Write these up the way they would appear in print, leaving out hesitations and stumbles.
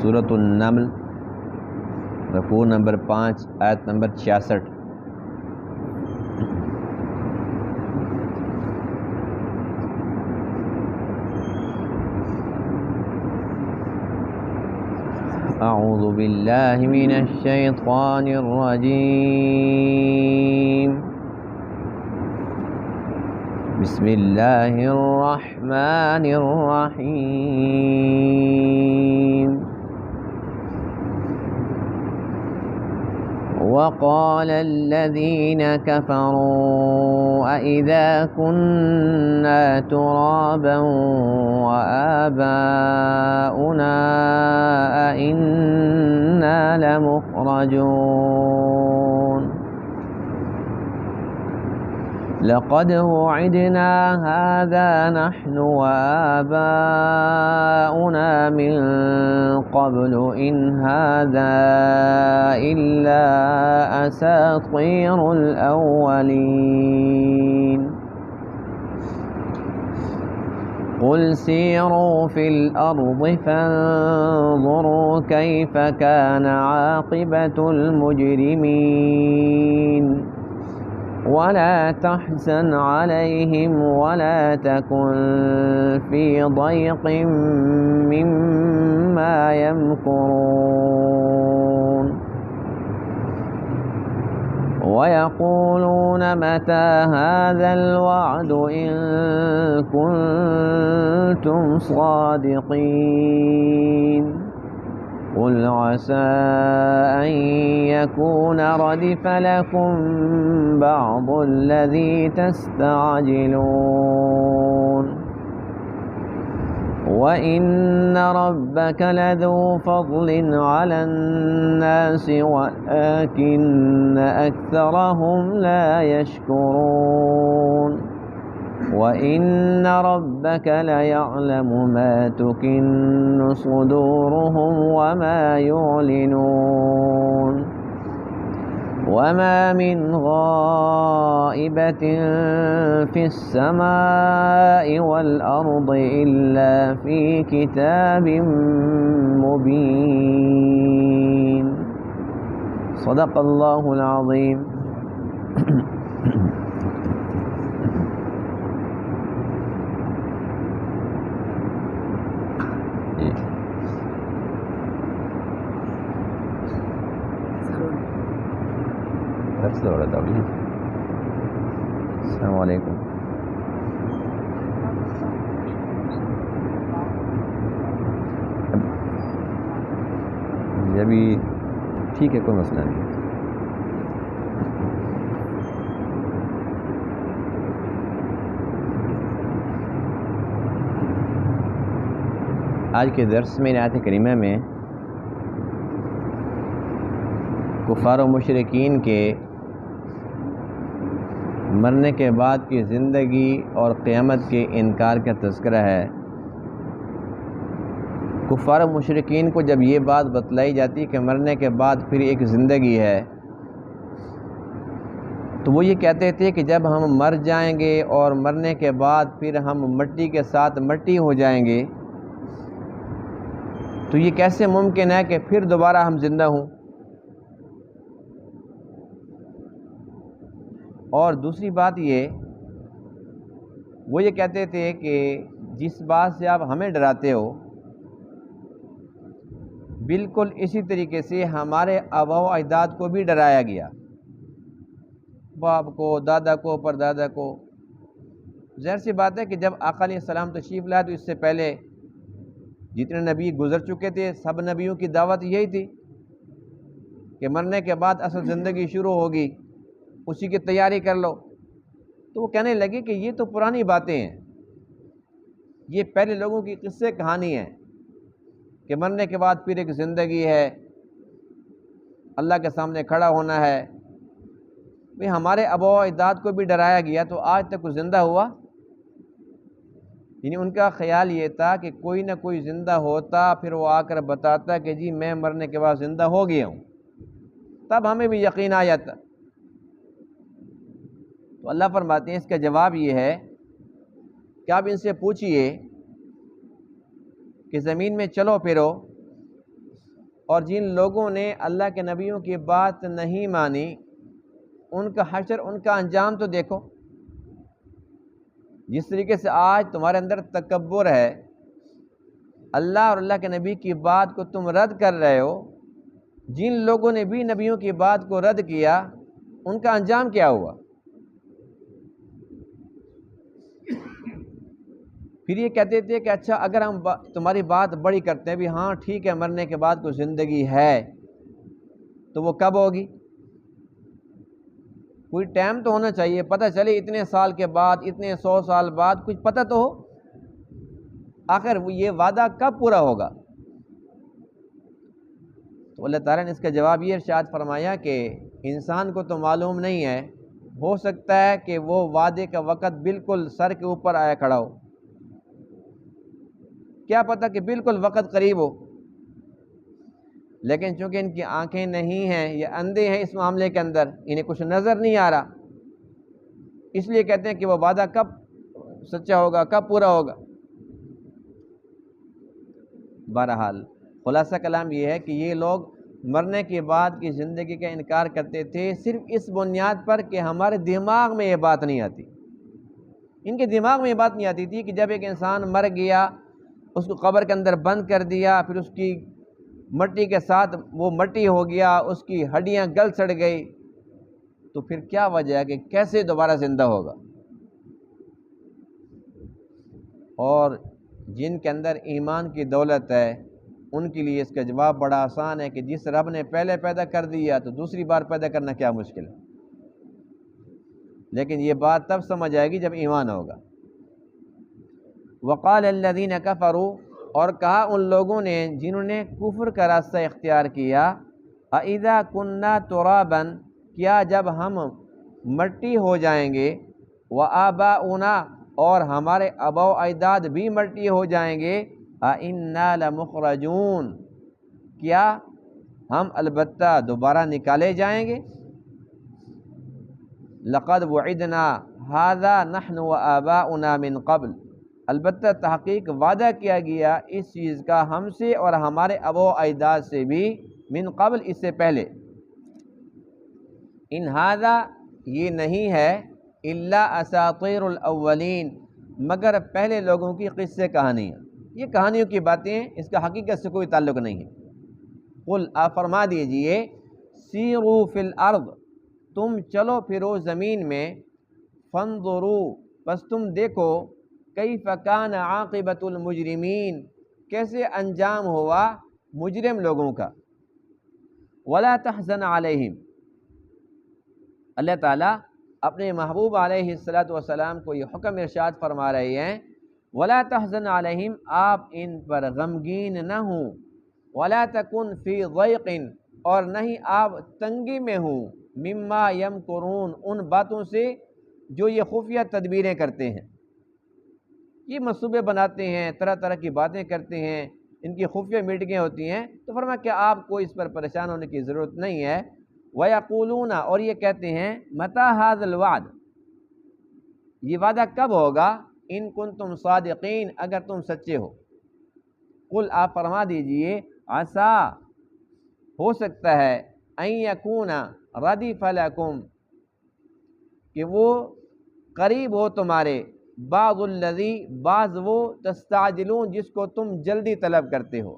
سورۃ النمل رکوع نمبر 5 آیت نمبر 66۔ اعوذ باللہ من الشیطان الرجیم، بسم اللہ الرحمن الرحیم۔ وقال الذين كفروا أإذا كنا ترابا وآباؤنا أإنا لمخرجون لقد وعدنا هذا نحن وآباؤنا من قبل إن هذا إلا أساطير الأولين قل سيروا في الأرض فانظروا كيف كان عاقبة المجرمين ولا تحزن عليهم ولا تكن في ضيق مما يمكرون ويقولون متى هذا الوعد إن كنتم صادقين قل عسى أن يكون ردف لكم بعض الذي تستعجلون وإن ربك لذو فضل على الناس ولكن أكثرهم لا يشكرون وَإِنَّ رَبَّكَ لَيَعْلَمُ مَا تُكِنُّ صُدُورُهُمْ وَمَا يُعْلِنُونَ وَمَا مِنْ غَائِبَةٍ فِي السَّمَاءِ وَالْأَرْضِ إِلَّا فِي كِتَابٍ مُبِينٍ۔ صدق اللہ العظیم۔ السلام علیکم۔ ابھی ٹھیک ہے، کوئی مسئلہ نہیں۔ آج کے درس میں آیت کریمہ میں کفار و مشرکین کے مرنے کے بعد کی زندگی اور قیامت کے انکار کا تذکرہ ہے۔ کفار و مشرکین کو جب یہ بات بتلائی جاتی کہ مرنے کے بعد پھر ایک زندگی ہے، تو وہ یہ کہتے تھے کہ جب ہم مر جائیں گے اور مرنے کے بعد پھر ہم مٹی کے ساتھ مٹی ہو جائیں گے، تو یہ کیسے ممکن ہے کہ پھر دوبارہ ہم زندہ ہوں؟ اور دوسری بات وہ یہ کہتے تھے کہ جس بات سے آپ ہمیں ڈراتے ہو، بالکل اسی طریقے سے ہمارے آباء و اجداد کو بھی ڈرایا گیا، باپ کو، دادا کو، پردادا کو۔ ظاہر سی بات ہے کہ جب آقا علیہ السلام تشریف لائے تو اس سے پہلے جتنے نبی گزر چکے تھے، سب نبیوں کی دعوت یہی تھی کہ مرنے کے بعد اصل زندگی شروع ہوگی، اسی کی تیاری کر لو۔ تو وہ کہنے لگے کہ یہ تو پرانی باتیں ہیں، یہ پہلے لوگوں کی قصے کہانی ہے کہ مرنے کے بعد پھر ایک زندگی ہے، اللہ کے سامنے کھڑا ہونا ہے۔ بھئی ہمارے آباء و اجداد کو بھی ڈرایا گیا تو آج تک وہ زندہ ہوا؟ یعنی ان کا خیال یہ تھا کہ کوئی نہ کوئی زندہ ہوتا، پھر وہ آ کر بتاتا کہ جی میں مرنے کے بعد زندہ ہو گیا ہوں، تب ہمیں بھی یقین آ جاتا۔ تو اللہ فرماتے ہیں اس کا جواب یہ ہے کہ آپ ان سے پوچھئے کہ زمین میں چلو پھرو، اور جن لوگوں نے اللہ کے نبیوں کی بات نہیں مانی ان کا حشر، ان کا انجام تو دیکھو۔ جس طریقے سے آج تمہارے اندر تکبر ہے، اللہ اور اللہ کے نبی کی بات کو تم رد کر رہے ہو، جن لوگوں نے بھی نبیوں کی بات کو رد کیا ان کا انجام کیا ہوا؟ پھر یہ کہتے تھے کہ اچھا اگر ہم تمہاری بات بڑی کرتے ہیں بھی ہاں ٹھیک ہے، مرنے کے بعد کوئی زندگی ہے، تو وہ کب ہوگی؟ کوئی ٹائم تو ہونا چاہیے، پتہ چلے اتنے سال کے بعد، اتنے 100 سال بعد، کچھ پتہ تو ہو آخر وہ یہ وعدہ کب پورا ہوگا؟ تو اللہ تعالیٰ نے اس کا جواب یہ ارشاد فرمایا کہ انسان کو تو معلوم نہیں ہے، ہو سکتا ہے کہ وہ وعدے کا وقت بالکل سر کے اوپر آیا کھڑا ہو، کیا پتہ کہ بالکل وقت قریب ہو، لیکن چونکہ ان کی آنکھیں نہیں ہیں، یہ اندھے ہیں اس معاملے کے اندر، انہیں کچھ نظر نہیں آ رہا، اس لیے کہتے ہیں کہ وہ وعدہ کب سچا ہوگا، کب پورا ہوگا۔ بہرحال خلاصہ کلام یہ ہے کہ یہ لوگ مرنے کے بعد کی زندگی کا انکار کرتے تھے صرف اس بنیاد پر کہ ہمارے دماغ میں یہ بات نہیں آتی۔ ان کے دماغ میں یہ بات نہیں آتی تھی کہ جب ایک انسان مر گیا، اس کو قبر کے اندر بند کر دیا، پھر اس کی مٹی کے ساتھ وہ مٹی ہو گیا، اس کی ہڈیاں گل سڑ گئی، تو پھر کیا وجہ ہے کہ کیسے دوبارہ زندہ ہوگا؟ اور جن کے اندر ایمان کی دولت ہے ان کے لیے اس کا جواب بڑا آسان ہے کہ جس رب نے پہلے پیدا کر دیا تو دوسری بار پیدا کرنا کیا مشکل ہے، لیکن یہ بات تب سمجھ آئے گی جب ایمان ہوگا۔ وقال الذین کفروا، اور کہا ان لوگوں نے جنہوں نے کفر کا راستہ اختیار کیا، اذا کننا ترابا، کیا جب ہم مٹی ہو جائیں گے، وآباؤنا، اور ہمارے آباء و اجداد بھی مٹی ہو جائیں گے، انا لمخرجون، کیا ہم البتہ دوبارہ نکالے جائیں گے؟ لقد وعدنا هذا نحن وآباؤنا من قبل، البتہ تحقیق وعدہ کیا گیا اس چیز کا ہم سے اور ہمارے آباء و اجداد سے بھی، من قبل اس سے پہلے۔ ان هذا، یہ نہیں ہے، الا اساطیر الاولین، مگر پہلے لوگوں کی قصے کہانیاں، یہ کہانیوں کی باتیں، اس کا حقیقت سے کوئی تعلق نہیں ہے۔ قل، آپ فرما دیجئے، سیروا فی الارض، تم چلو پھرو زمین میں، فانظروا، بس تم دیکھو، کیف کان عاقبۃ المجرمین، کیسے انجام ہوا مجرم لوگوں کا، ولا تحزن علیہم، اللہ تعالیٰ اپنے محبوب علیہ السلام کو یہ حکم ارشاد فرما رہے ہیں، ولا تحزن علیہم، آپ ان پر غمگین نہ ہوں، ولا تکن فی ضیق، اور نہیں آپ تنگی میں ہوں، مما یمکرون، ان باتوں سے جو یہ خفیہ تدبیریں کرتے ہیں، یہ منصوبے بناتے ہیں، طرح طرح کی باتیں کرتے ہیں، ان کی خفیہ میٹنگیں ہوتی ہیں، تو فرمایا کہ آپ کو اس پر پریشان ہونے کی ضرورت نہیں ہے۔ وَيَقُولُونَ، اور یہ کہتے ہیں، مَتَى هَذَا الْوَعْدُ، یہ وعدہ کب ہوگا، ان کنتم صادقین، اگر تم سچے ہو۔ قل، آپ فرما دیجئے، عسیٰ، ہو سکتا ہے، ان یکون ردف لکم، کہ وہ قریب ہو تمہارے، بعض الذی، بعض وہ، تستعجلون، جس کو تم جلدی طلب کرتے ہو،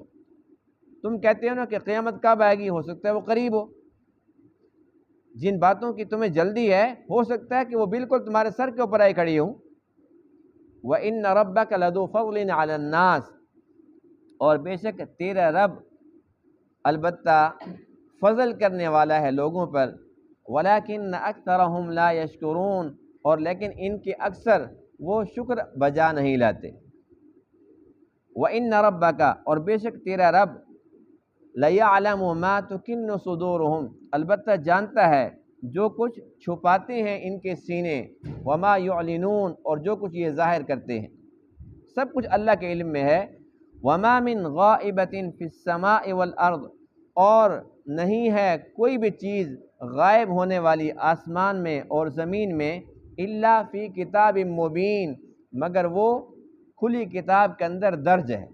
تم کہتے ہو نا کہ قیامت کب آئے گی، ہو سکتا ہے وہ قریب ہو، جن باتوں کی تمہیں جلدی ہے ہو سکتا ہے کہ وہ بالکل تمہارے سر کے اوپر آئی کھڑی ہوں۔ وَإِنَّ رَبَّكَ لَذُو فَضْلٍ عَلَى النَّاسِ، اور بے شک تیرا رب البتہ فضل کرنے والا ہے لوگوں پر، وَلَكِنَّ أَكْثَرَهُمْ لَا يَشْكُرُونَ، اور لیکن ان کے اکثر وہ شکر بجا نہیں لاتے۔ وَإِنَّ رَبَّكَ، اور بے شک تیرا رب، لَيَعْلَمُ مَا تُكِنُّ صُدُورُهُمْ، البتہ جانتا ہے جو کچھ چھپاتے ہیں ان کے سینے، وَمَا يُعْلِنُونَ، اور جو کچھ یہ ظاہر کرتے ہیں، سب کچھ اللہ کے علم میں ہے۔ وَمَا مِنْ غَائِبَةٍ فِي السَّمَاءِ وَالْأَرْضِ، اور نہیں ہے کوئی بھی چیز غائب ہونے والی آسمان میں اور زمین میں، إِلَّا فِي كِتَابٍ مُبِينٍ، مگر وہ کھلی کتاب کے اندر درج ہے۔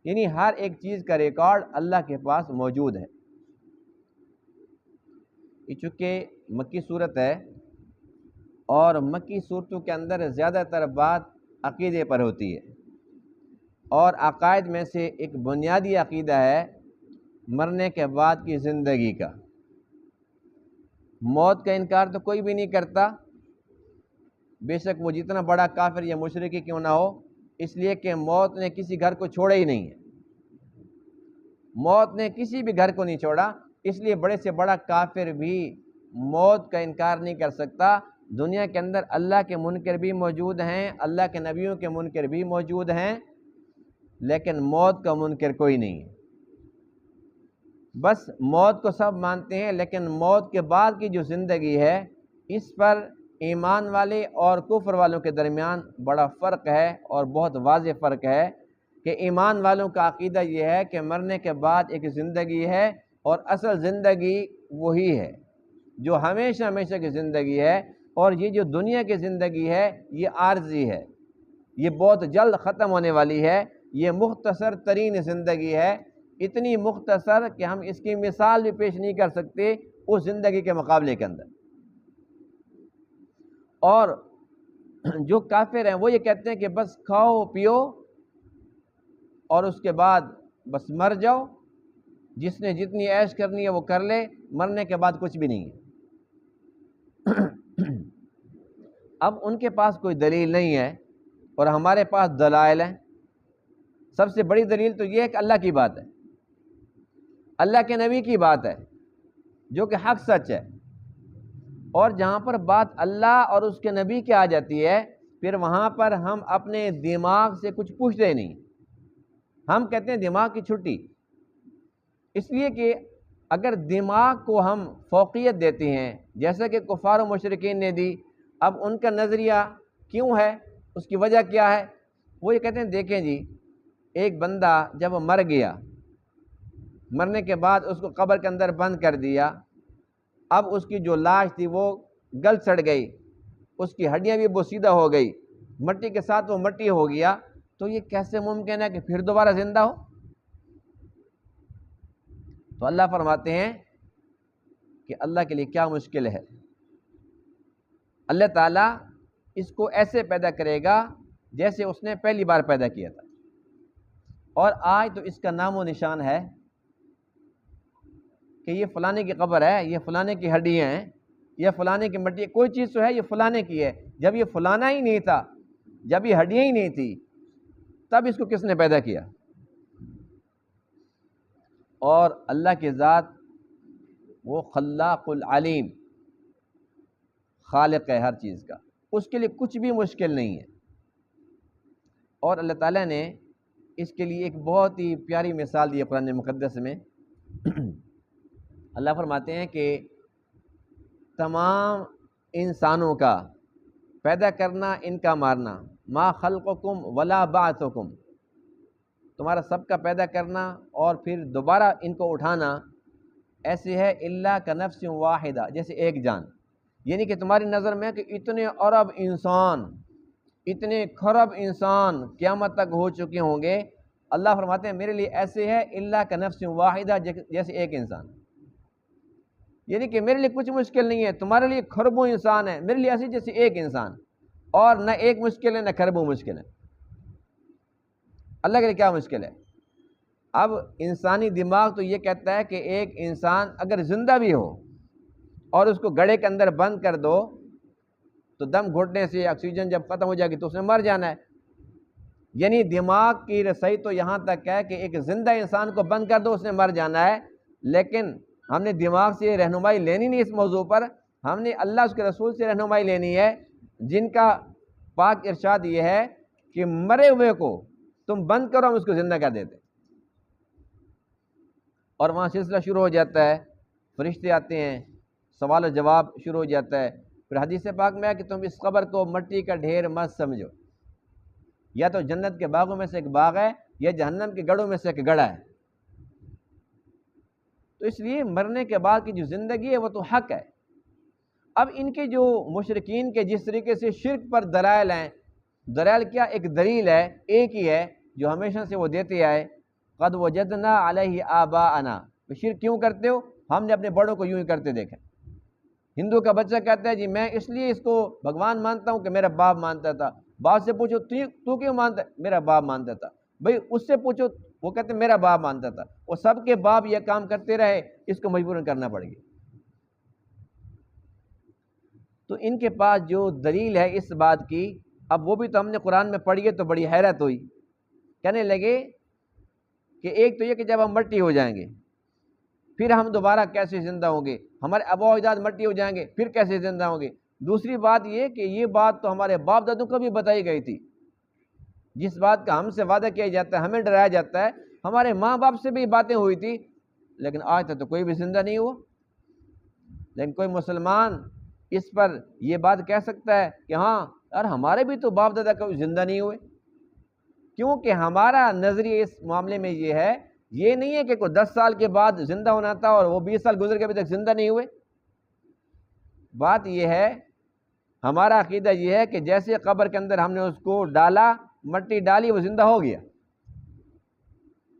یعنی ہر ایک چیز کا ریکارڈ اللہ کے پاس موجود ہے۔ یہ چونکہ مکی صورت ہے اور مکی صورتوں کے اندر زیادہ تر بات عقیدے پر ہوتی ہے، اور عقائد میں سے ایک بنیادی عقیدہ ہے مرنے کے بعد کی زندگی کا۔ موت کا انکار تو کوئی بھی نہیں کرتا، بے شک وہ جتنا بڑا کافر یا مشرک کیوں نہ ہو، اس لیے کہ موت نے کسی گھر کو چھوڑا ہی نہیں ہے، موت نے کسی بھی گھر کو نہیں چھوڑا، اس لیے بڑے سے بڑا کافر بھی موت کا انکار نہیں کر سکتا۔ دنیا کے اندر اللہ کے منکر بھی موجود ہیں، اللہ کے نبیوں کے منکر بھی موجود ہیں، لیکن موت کا منکر کوئی نہیں ہے۔ بس موت کو سب مانتے ہیں، لیکن موت کے بعد کی جو زندگی ہے اس پر ایمان والے اور کفر والوں کے درمیان بڑا فرق ہے، اور بہت واضح فرق ہے کہ ایمان والوں کا عقیدہ یہ ہے کہ مرنے کے بعد ایک زندگی ہے، اور اصل زندگی وہی ہے جو ہمیشہ ہمیشہ کی زندگی ہے، اور یہ جو دنیا کی زندگی ہے یہ عارضی ہے، یہ بہت جلد ختم ہونے والی ہے، یہ مختصر ترین زندگی ہے، اتنی مختصر کہ ہم اس کی مثال بھی پیش نہیں کر سکتے اس زندگی کے مقابلے کے اندر۔ اور جو کافر ہیں وہ یہ کہتے ہیں کہ بس کھاؤ پیو اور اس کے بعد بس مر جاؤ، جس نے جتنی عیش کرنی ہے وہ کر لے، مرنے کے بعد کچھ بھی نہیں ہے۔ اب ان کے پاس کوئی دلیل نہیں ہے اور ہمارے پاس دلائل ہیں۔ سب سے بڑی دلیل تو یہ ہے کہ اللہ کی بات ہے، اللہ کے نبی کی بات ہے جو کہ حق سچ ہے، اور جہاں پر بات اللہ اور اس کے نبی کی آ جاتی ہے پھر وہاں پر ہم اپنے دماغ سے کچھ پوچھتے نہیں، ہم کہتے ہیں دماغ کی چھٹی، اس لیے کہ اگر دماغ کو ہم فوقیت دیتے ہیں جیسا کہ کفار و مشرکین نے دی، اب ان کا نظریہ کیوں ہے، اس کی وجہ کیا ہے؟ وہ یہ کہتے ہیں دیکھیں جی، ایک بندہ جب مر گیا، مرنے کے بعد اس کو قبر کے اندر بند کر دیا، اب اس کی جو لاش تھی وہ گل سڑ گئی، اس کی ہڈیاں بھی بوسیدہ ہو گئی، مٹی کے ساتھ وہ مٹی ہو گیا، تو یہ کیسے ممکن ہے کہ پھر دوبارہ زندہ ہو؟ تو اللہ فرماتے ہیں کہ اللہ کے لیے کیا مشکل ہے، اللہ تعالیٰ اس کو ایسے پیدا کرے گا جیسے اس نے پہلی بار پیدا کیا تھا، اور آج تو اس کا نام و نشان ہے کہ یہ فلانے کی قبر ہے، یہ فلانے کی ہڈیاں ہیں، یہ فلانے کی مٹی، کوئی چیز تو ہے یہ فلانے کی ہے، جب یہ فلانا ہی نہیں تھا، جب یہ ہڈیاں ہی نہیں تھی، تب اس کو کس نے پیدا کیا؟ اور اللہ کی ذات وہ خلاق العلیم، خالق ہے ہر چیز کا، اس کے لیے کچھ بھی مشکل نہیں ہے۔ اور اللہ تعالیٰ نے اس کے لیے ایک بہت ہی پیاری مثال دی ہے قرآن مقدس میں۔ اللہ فرماتے ہیں کہ تمام انسانوں کا پیدا کرنا، ان کا مارنا، ما خلقکم ولا بعثکم، تمہارا سب کا پیدا کرنا اور پھر دوبارہ ان کو اٹھانا ایسے ہے الا کنفس واحدہ، جیسے ایک جان، یعنی کہ تمہاری نظر میں کہ اتنے ارب انسان، اتنے کھرب انسان قیامت تک ہو چکے ہوں گے، اللہ فرماتے ہیں میرے لیے ایسے ہے الا کنفس واحدہ، جیسے ایک انسان، یعنی کہ میرے لیے کچھ مشکل نہیں ہے، تمہارے لیے کھربوں انسان ہے، میرے لیے ایسے جیسے ایک انسان، اور نہ ایک مشکل ہے نہ کھربوں مشکل ہے۔ اللہ کے لیے کیا مشکل ہے؟ اب انسانی دماغ تو یہ کہتا ہے کہ ایک انسان اگر زندہ بھی ہو اور اس کو گڑھے کے اندر بند کر دو تو دم گھٹنے سے آکسیجن جب ختم ہو جائے گی تو اس نے مر جانا ہے، یعنی دماغ کی رسائی تو یہاں تک ہے کہ ایک زندہ انسان کو بند کر دو اس نے مر جانا ہے، لیکن ہم نے دماغ سے رہنمائی لینی نہیں اس موضوع پر، ہم نے اللہ اس کے رسول سے رہنمائی لینی ہے، جن کا پاک ارشاد یہ ہے کہ مرے ہوئے کو تم بند کرو ہم اس کو زندہ کر دیتے، اور وہاں سلسلہ شروع ہو جاتا ہے، فرشتے آتے ہیں، سوال و جواب شروع ہو جاتا ہے، پھر حدیث پاک میں ہے کہ تم اس قبر کو مٹی کا ڈھیر مت سمجھو، یا تو جنت کے باغوں میں سے ایک باغ ہے یا جہنم کے گڑھوں میں سے ایک گڑھا ہے۔ تو اس لیے مرنے کے بعد کی جو زندگی ہے وہ تو حق ہے۔ اب ان کے جو مشرکین کے جس طریقے سے شرک پر دلائل ہیں، دلائل کیا؟ ایک دلیل ہے، ایک ہی ہے جو ہمیشہ سے وہ دیتے آئے قد وجدنا علیہ آباءنا، شرک کیوں کرتے ہو؟ ہم نے اپنے بڑوں کو یوں ہی کرتے دیکھا۔ ہندو کا بچہ کہتا ہے جی میں اس لیے اس کو بھگوان مانتا ہوں کہ میرا باپ مانتا تھا۔ باپ سے پوچھو تو کیوں مانتا ہے؟ میرا باپ مانتا تھا۔ بھئی اس سے پوچھو، وہ کہتے ہیں میرا باپ مانتا تھا۔ وہ سب کے باپ یہ کام کرتے رہے، اس کو مجبوراً کرنا پڑ گیا۔ تو ان کے پاس جو دلیل ہے اس بات کی، اب وہ بھی تو ہم نے قرآن میں پڑھی ہے تو بڑی حیرت ہوئی۔ کہنے لگے کہ ایک تو یہ کہ جب ہم مٹی ہو جائیں گے پھر ہم دوبارہ کیسے زندہ ہوں گے؟ ہمارے آباء و اجداد مٹی ہو جائیں گے پھر کیسے زندہ ہوں گے؟ دوسری بات یہ کہ یہ بات تو ہمارے باپ دادوں کو بھی بتائی گئی تھی۔ جس بات کا ہم سے وعدہ کیا جاتا ہے، ہمیں ڈرایا جاتا ہے، ہمارے ماں باپ سے بھی باتیں ہوئی تھی، لیکن آج تک تو کوئی بھی زندہ نہیں ہوا۔ لیکن کوئی مسلمان اس پر یہ بات کہہ سکتا ہے کہ ہاں یار ہمارے بھی تو باپ دادا کبھی زندہ نہیں ہوئے، کیونکہ ہمارا نظریہ اس معاملے میں یہ ہے، یہ نہیں ہے کہ کوئی 10 سال کے بعد زندہ ہونا تھا اور وہ 20 سال گزر کے ابھی تک زندہ نہیں ہوئے۔ بات یہ ہے، ہمارا عقیدہ یہ ہے کہ جیسے قبر کے اندر ہم نے اس کو ڈالا، مٹی ڈالی، وہ زندہ ہو گیا۔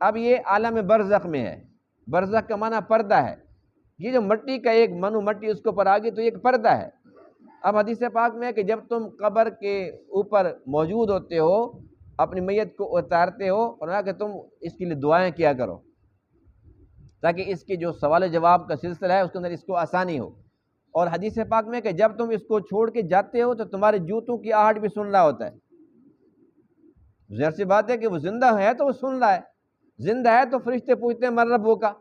اب یہ عالم برزخ میں ہے۔ برزخ کا معنی پردہ ہے۔ یہ جو مٹی کا ایک منو مٹی اس کے اوپر آ گئی تو ایک پردہ ہے۔ اب حدیث پاک میں ہے کہ جب تم قبر کے اوپر موجود ہوتے ہو، اپنی میت کو اتارتے ہو، اور کہ تم اس کے لیے دعائیں کیا کرو تاکہ اس کی جو سوال جواب کا سلسلہ ہے اس کے اندر اس کو آسانی ہو۔ اور حدیث پاک میں کہ جب تم اس کو چھوڑ کے جاتے ہو تو تمہارے جوتوں کی آہٹ بھی سن رہا ہوتا ہے۔ ظاہر سی بات ہے کہ وہ زندہ ہے تو وہ سن رہا ہے، زندہ ہے تو فرشتے پوچھتے ہیں من ربک کا۔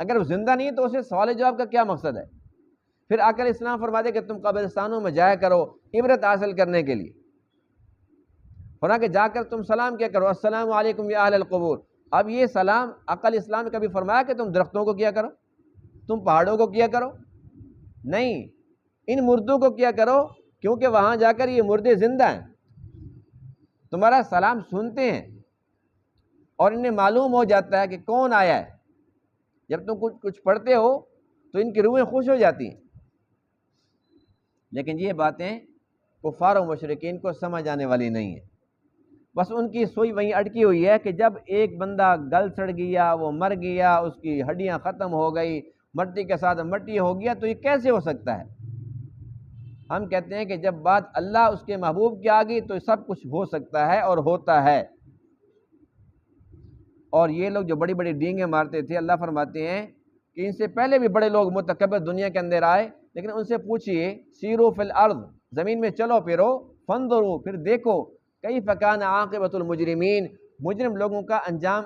اگر وہ زندہ نہیں ہے تو اسے سوال جواب کا کیا مقصد ہے؟ پھر آقا علیہ السلام فرماتے کہ تم قبرستانوں میں جایا کرو عبرت حاصل کرنے کے لیے، ہونا کہ جا کر تم سلام کیا کرو، السلام علیکم یا اہل القبور۔ اب یہ سلام آقا علیہ السلام نے کبھی فرمایا کہ تم درختوں کو کیا کرو، تم پہاڑوں کو کیا کرو؟ نہیں، ان مردوں کو کیا کرو، کیونکہ وہاں جا کر یہ مردے زندہ ہیں، تمہارا سلام سنتے ہیں اور انہیں معلوم ہو جاتا ہے کہ کون آیا ہے۔ جب تم کچھ پڑھتے ہو تو ان کی روحیں خوش ہو جاتی ہیں۔ لیکن یہ باتیں کفار و مشرکین کو سمجھ آنے والی نہیں ہیں، بس ان کی سوئی وہیں اٹکی ہوئی ہے کہ جب ایک بندہ گل سڑ گیا، وہ مر گیا، اس کی ہڈیاں ختم ہو گئی، مٹی کے ساتھ مٹی ہو گیا، تو یہ کیسے ہو سکتا ہے؟ ہم کہتے ہیں کہ جب بات اللہ اس کے محبوب کی آ گئی تو سب کچھ ہو سکتا ہے اور ہوتا ہے۔ اور یہ لوگ جو بڑی بڑی ڈینگیں مارتے تھے، اللہ فرماتے ہیں کہ ان سے پہلے بھی بڑے لوگ متکبر دنیا کے اندر آئے، لیکن ان سے پوچھئے سیرو فی الارض، زمین میں چلو پھرو، فانظروا، پھر دیکھو کیف کان عاقبۃ المجرمین، مجرم لوگوں کا انجام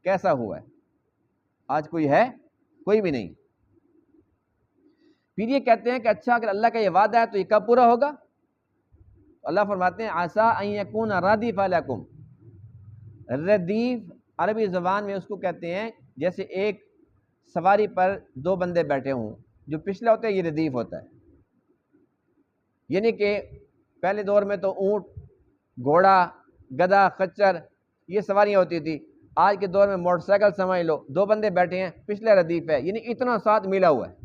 کیسا ہوا ہے۔ آج کوئی ہے؟ کوئی بھی نہیں۔ پھر یہ کہتے ہیں کہ اچھا اگر اللہ کا یہ وعدہ ہے تو یہ کب پورا ہوگا؟ اللہ فرماتے ہیں عسیٰ ان یکون ردیف لکم۔ ردیف عربی زبان میں اس کو کہتے ہیں جیسے ایک سواری پر دو بندے بیٹھے ہوں، جو پچھلا ہوتا ہے یہ ردیف ہوتا ہے۔ یعنی کہ پہلے دور میں تو اونٹ، گھوڑا، گدھا، خچر یہ سواریاں ہوتی تھی۔ آج کے دور میں موٹر سائیکل سمجھ لو، دو بندے بیٹھے ہیں، پچھلا ردیف ہے، یعنی اتنا ساتھ ملا ہوا ہے۔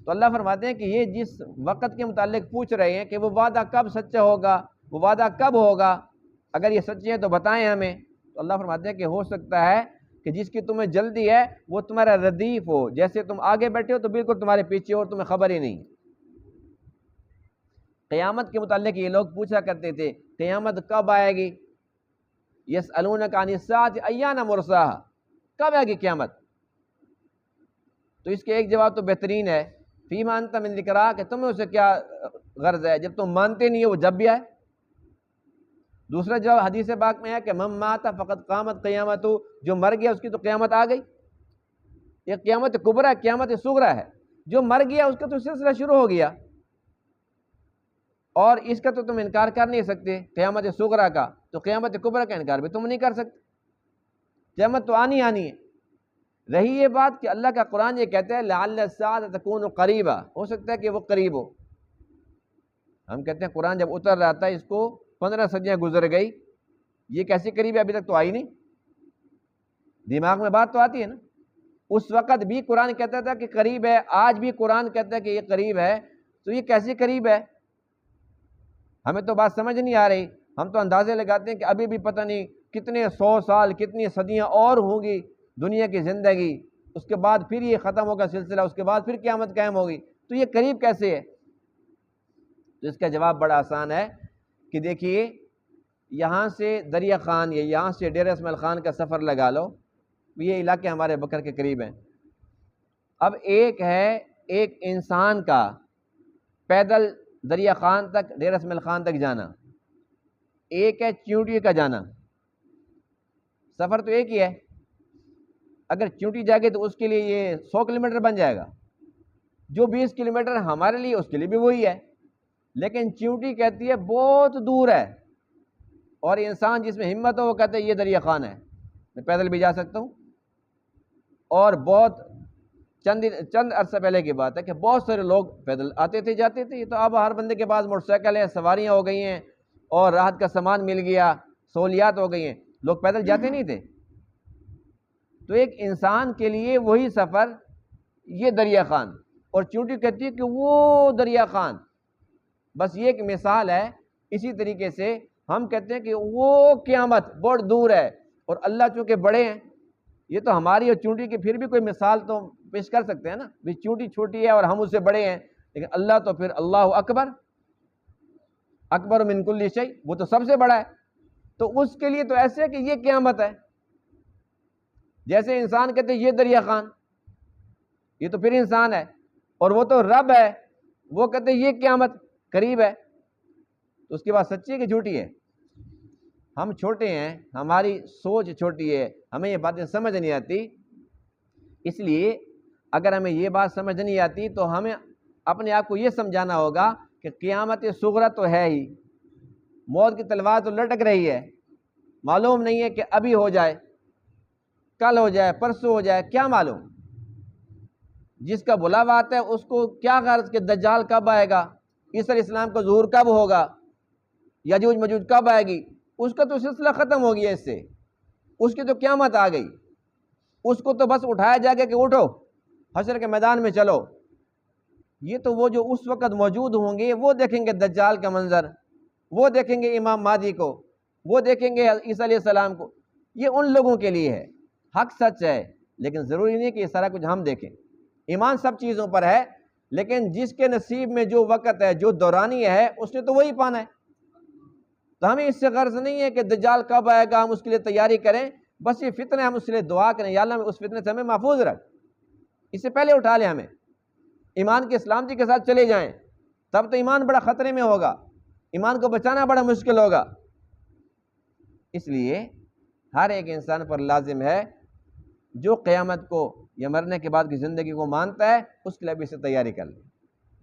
تو اللہ فرماتے ہیں کہ یہ جس وقت کے متعلق پوچھ رہے ہیں کہ وہ وعدہ کب سچا ہوگا، وہ وعدہ کب ہوگا، اگر یہ سچے ہیں تو بتائیں ہمیں۔ تو اللہ فرماتے ہیں کہ ہو سکتا ہے کہ جس کی تمہیں جلدی ہے وہ تمہارا ردیف ہو، جیسے تم آگے بیٹھے ہو تو بالکل تمہارے پیچھے ہو اور تمہیں خبر ہی نہیں۔ قیامت کے متعلق یہ لوگ پوچھا کرتے تھے قیامت کب آئے گی؟ یسألونک عن الساعۃ ایان مرساہا، کب آئے گی قیامت؟ تو اس کے ایک جواب تو بہترین ہے، فیما انت من ذکرہا، کہ تمہیں اسے کیا غرض ہے، جب تم مانتے نہیں ہو وہ جب بھی آئے۔ دوسرا جواب حدیث پاک میں ہے کہ من مات فقد قامت قیامت، جو مر گیا اس کی تو قیامت آ گئی۔ یہ قیامت کبریٰ، قیامت صغریٰ ہے، جو مر گیا اس کا تو سلسلہ شروع ہو گیا، اور اس کا تو تم انکار کر نہیں سکتے قیامت صغریٰ کا، تو قیامت کبریٰ کا انکار بھی تم نہیں کر سکتے۔ قیامت تو آنی ہے۔ رہی یہ بات کہ اللہ کا قرآن یہ کہتا ہے لعل الساعۃ تکون قریبا، ہو سکتا ہے کہ وہ قریب ہو۔ ہم کہتے ہیں قرآن جب اتر رہا تھا اس کو 15 صدیاں گزر گئی، یہ کیسے قریب ہے، ابھی تک تو آئی نہیں۔ دماغ میں بات تو آتی ہے نا، اس وقت بھی قرآن کہتا تھا کہ قریب ہے، آج بھی قرآن کہتا ہے کہ یہ قریب ہے، تو یہ کیسے قریب ہے؟ ہمیں تو بات سمجھ نہیں آ رہی، ہم تو اندازے لگاتے ہیں کہ ابھی بھی پتہ نہیں کتنے 100 سال کتنی صدیاں اور ہوں گی دنیا کی زندگی، اس کے بعد پھر یہ ختم ہوگا سلسلہ، اس کے بعد پھر قیامت قائم ہوگی، تو یہ قریب کیسے ہے؟ تو اس کا جواب بڑا آسان ہے کہ دیکھیے یہاں سے دریا خان یا یہاں سے ڈیرہ اسماعیل خان کا سفر لگا لو، یہ علاقے ہمارے بکر کے قریب ہیں۔ اب ایک ہے ایک انسان کا پیدل دریا خان تک ڈیرہ اسماعیل خان تک جانا، ایک ہے چیونٹی کا جانا، سفر تو ایک ہی ہے۔ اگر چیونٹی جائے گی تو اس کے لیے یہ 100 کلومیٹر بن جائے گا، جو 20 کلومیٹر ہمارے لیے اس کے لیے بھی وہی ہے، لیکن چیونٹی کہتی ہے بہت دور ہے، اور انسان جس میں ہمت ہو وہ کہتے ہیں یہ دریا خان ہے، میں پیدل بھی جا سکتا ہوں۔ اور بہت چند عرصہ پہلے کی بات ہے کہ بہت سارے لوگ پیدل آتے تھے جاتے تھے، یہ تو اب ہر بندے کے پاس موٹر سائیکل ہے، سواریاں ہو گئی ہیں اور راحت کا سامان مل گیا، سہولیات ہو گئی ہیں، لوگ پیدل جاتے نہیں تھے۔ تو ایک انسان کے لیے وہی سفر یہ دریا خان، اور چیونٹی کہتی ہے کہ وہ دریا خان، بس یہ ایک مثال ہے۔ اسی طریقے سے ہم کہتے ہیں کہ وہ قیامت بہت دور ہے، اور اللہ چونکہ بڑے ہیں، یہ تو ہماری اور چیونٹی کی پھر بھی کوئی مثال تو پیش کر سکتے ہیں نا، بھی چیونٹی چھوٹی ہے اور ہم اس سے بڑے ہیں، لیکن اللہ تو پھر اللہ اکبر، اکبر من کل شیء، وہ تو سب سے بڑا ہے۔ تو اس کے لیے تو ایسے ہے کہ یہ قیامت ہے، جیسے انسان کہتے ہیں یہ دریا خان، یہ تو پھر انسان ہے، اور وہ تو رب ہے، وہ کہتے ہیں یہ قیامت قریب ہے۔ تو اس کے بعد سچی ہے کہ جھوٹی ہے؟ ہم چھوٹے ہیں، ہماری سوچ چھوٹی ہے، ہمیں یہ باتیں سمجھ نہیں آتی، اس لیے اگر ہمیں یہ بات سمجھ نہیں آتی تو ہمیں اپنے آپ کو یہ سمجھانا ہوگا کہ قیامت صغریٰ تو ہے ہی، موت کی تلوار تو لٹک رہی ہے، معلوم نہیں ہے کہ ابھی ہو جائے، کل ہو جائے، پرسوں ہو جائے، کیا معلوم؟ جس کا بلاوا آتا ہے اس کو کیا غرض کہ دجال کب آئے گا، عیسی علیہ السلام کا ظہور کب ہوگا، یجوج مجوج کب آئے گی؟ اس کا تو سلسلہ ختم ہو گیا، اس سے اس کی تو قیامت آ گئی، اس کو تو بس اٹھایا جائے گا کہ اٹھو حشر کے میدان میں چلو۔ یہ تو وہ جو اس وقت موجود ہوں گے وہ دیکھیں گے دجال کا منظر، وہ دیکھیں گے امام مہدی کو، وہ دیکھیں گے عیسی علیہ السلام کو، یہ ان لوگوں کے لیے ہے۔ حق سچ ہے، لیکن ضروری نہیں کہ یہ سارا کچھ ہم دیکھیں۔ ایمان سب چیزوں پر ہے، لیکن جس کے نصیب میں جو وقت ہے، جو دورانی ہے، اس نے تو وہی پانا ہے۔ تو ہمیں اس سے غرض نہیں ہے کہ دجال کب آئے گا، ہم اس کے لیے تیاری کریں، بس یہ فتنہ ہم اس کے لیے دعا کریں، یا اللہ اس فتنے سے ہمیں محفوظ رکھ، اس سے پہلے اٹھا لیں، ہمیں ایمان کی سلامتی کے ساتھ چلے جائیں، تب تو ایمان بڑا خطرے میں ہوگا، ایمان کو بچانا بڑا مشکل ہوگا۔ اس لیے ہر ایک انسان پر لازم ہے جو قیامت کو یا مرنے کے بعد کی زندگی کو مانتا ہے، اس کے لیے بھی اسے تیاری کر لیں۔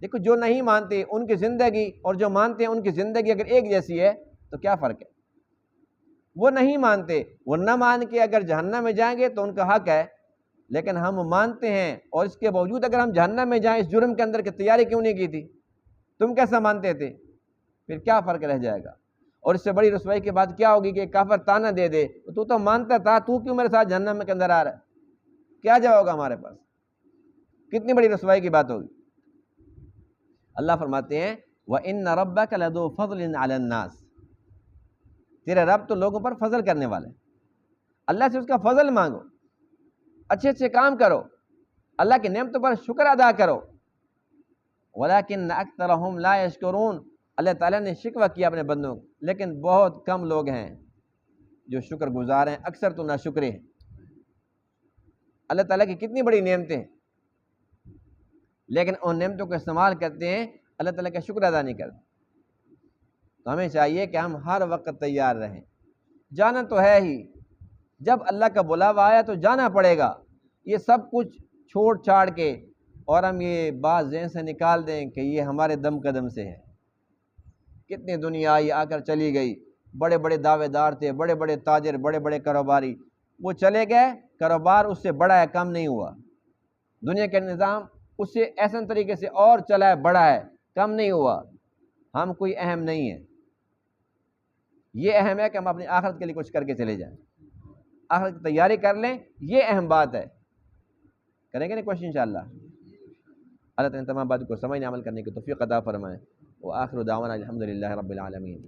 دیکھو جو نہیں مانتے ان کی زندگی اور جو مانتے ہیں ان کی زندگی اگر ایک جیسی ہے تو کیا فرق ہے؟ وہ نہیں مانتے، وہ نہ مان کے اگر جہنم میں جائیں گے تو ان کا حق ہے، لیکن ہم مانتے ہیں اور اس کے باوجود اگر ہم جہنم میں جائیں اس جرم کے اندر کی تیاری کیوں نہیں کی تھی؟ تم کیسا مانتے تھے؟ پھر کیا فرق رہ جائے گا؟ اور اس سے بڑی رسوائی کی بات کیا ہوگی کہ کافر تانا دے دے تو تو مانتا تھا، تو کیوں میرے ساتھ جہنم کے اندر آ رہا ہے؟ کیا جواب ہوگا ہمارے پاس؟ کتنی بڑی رسوائی کی بات ہوگی۔ اللہ فرماتے ہیں وَإِنَّ رَبَّكَ لَذُو فَضْلٍ عَلَى النَّاسِ، تیرے رب تو لوگوں پر فضل کرنے والے، اللہ سے اس کا فضل مانگو، اچھے اچھے کام کرو، اللہ کی نعمتوں پر شکر ادا کرو، وَلَكِنَّ أَكْثَرَهُمْ لَا يَشْكُرُونَ، اللہ تعالیٰ نے شکوہ کیا اپنے بندوں، لیکن بہت کم لوگ ہیں جو شکر گزار ہیں، اکثر تو ناشکرے ہیں۔ اللہ تعالیٰ کی کتنی بڑی نعمتیں ہیں، لیکن ان نعمتوں کو استعمال کرتے ہیں، اللہ تعالیٰ کا شکر ادا نہیں کرتے۔ تو ہمیں چاہیے کہ ہم ہر وقت تیار رہیں، جانا تو ہے ہی، جب اللہ کا بلاوا آیا تو جانا پڑے گا، یہ سب کچھ چھوڑ چھاڑ کے، اور ہم یہ بات ذہن سے نکال دیں کہ یہ ہمارے دم قدم سے ہے۔ کتنی دنیا آئی آ کر چلی گئی، بڑے بڑے دعوے دار تھے، بڑے بڑے تاجر، بڑے بڑے کاروباری، وہ چلے گئے، کاروبار اس سے بڑا ہے، کم نہیں ہوا، دنیا کا نظام اس سے ایسا طریقے سے اور چلا ہے، بڑا ہے، کم نہیں ہوا، ہم کوئی اہم نہیں ہے۔ یہ اہم ہے کہ ہم اپنی آخرت کے لیے کچھ کر کے چلے جائیں، آخرت کی تیاری کر لیں، یہ اہم بات ہے۔ کریں گے نا کوشش انشاءاللہ؟ اللہ تعالیٰ تمام باتوں کو سمجھنے عمل کرنے کی توفیق عطا فرمائے۔ وآخر دعوانا الحمدللہ رب العالمین۔